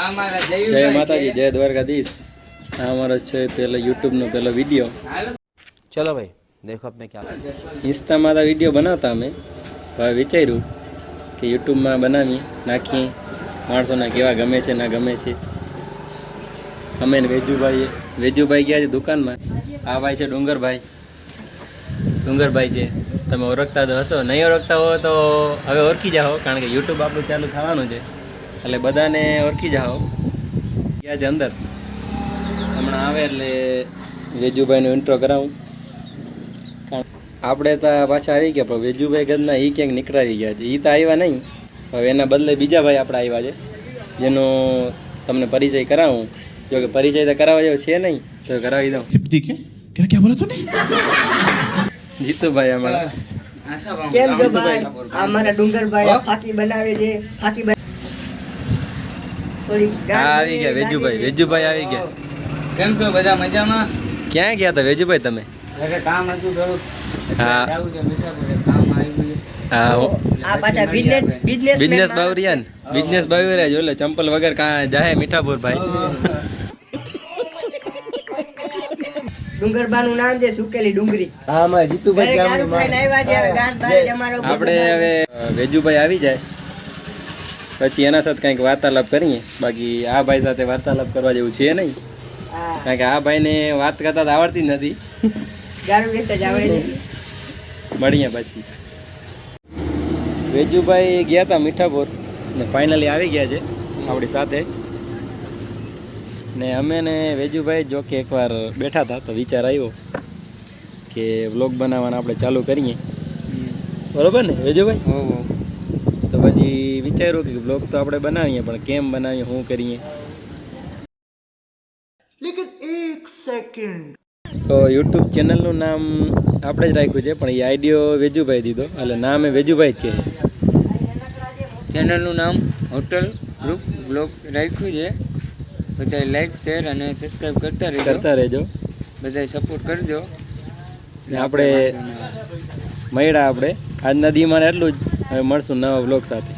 જય માતાજી, જય દ્વારકાધીશ। આ અમારો છે પેલો યુટ્યુબનો પેલો વિડીયો। ચલો ભાઈ દેખો આપણે ક્યાં ઇન્સ્ટામાં આ વિડીયો બનાવતા અમે, હવે વિચાર્યું કે યુટ્યુબમાં બનાવી નાખીએ, માણસોને કેવા ગમે છે ના ગમે છે। અમે ને વેજુભાઈ ગયા છે દુકાનમાં। આ ભાઈ છે ડુંગરભાઈ છે, તમે ઓળખતા તો હશો, નહીં ઓળખતા હો તો હવે ઓળખી જાઓ, કારણ કે યુટ્યુબ આપણું ચાલુ થવાનું છે એટલે બધાને ઓળખી જાઓ। ગયા છે અંદર, હમણાં આવે એટલે વેજુભાઈનો ઇન્ટ્રો કરાવું। આપણે તો પાછા આવી ગયા, પણ વેજુભાઈ ગદના એ ક્યાંક નીકળાવી ગયા છે, એ તો આવ્યા નહીં, હવે એના બદલે બીજા ભાઈ આપણે આવ્યા છે, જેનો તમને પરિચય કરાવું। જો કે પરિચય તો કરાવવા જેવો છે નહીં તો કરાવી દઉં। क्या बोला तूने? જીતુભાઈ અમારા કેમ છો ભાઈ? અમારા ડુંગરભાઈ ફાકી બનાવે છે, ફાકી થોડી આવી ગયા વેજુભાઈ આવી ગયા। કેમ છો બધા મજામાં? ક્યાં ગયા હતા વેજુભાઈ તમે? ઘરે કામ હતું થોડુંક, હા જાવું છે મીઠાપુરે, કામ આવી ગયું। હા આ પાછા બિઝનેસ બાવરિયાન બિઝનેસ બાવરિયા જો એટલે ચંપલ વગર કાં જાહે મીઠાપુર ભાઈ। ડુંગરબાનું નામ છે સુકેલી ડુંગરી। હા માં જીતુભાઈ દારૂ ખાઈને આવ્યા છે, હવે ગાંઠ બારે જમારો આપણે હવે વેજુભાઈ આવી જાય પછી એના સાથે કંઈક વાર્તાલાપ કરીએ, બાકી આ ભાઈ સાથે વાર્તાલાપ કરવા જેવું છે નહીં, કારણ કે આ ભાઈને વાત કરતા આવડતી જ નથી। દારૂ લેતા જ આવડે છે। મળીએ પછી। વેજુભાઈ ગયા હતા મીઠાપુર ને ફાઇનલી આવી ગયા છે આપણી સાથે, ને અમે ને વેજુભાઈ જો કે એકવાર બેઠા હતા તો વિચાર આવ્યો કે વ્લોગ બનાવવાના આપણે ચાલુ કરીએ, બરોબર ને વેજુભાઈ? તો પછી વિચાર્યું કે વ્લોગ તો આપણે બનાવીએ, પણ કેમ બનાવીએ, શું કરીએ। તો યુટ્યુબ ચેનલનું નામ આપણે જ રાખ્યું છે, પણ એ આઈડિયો વેજુભાઈ દીધો, એટલે નામ એ વેજુભાઈ જ કહે। ચેનલનું નામ હોટલ ગ્રુપ બ્લોગ્સ રાખ્યું છે, બધા લાઈક શેર અને સબસ્ક્રાઈબ કરતા રહેજો, બધા સપોર્ટ કરજો। ને આપણે મળ્યા આજના દીમાં એટલું જ, હવે મળશું નવા વ્લોગ સાથે।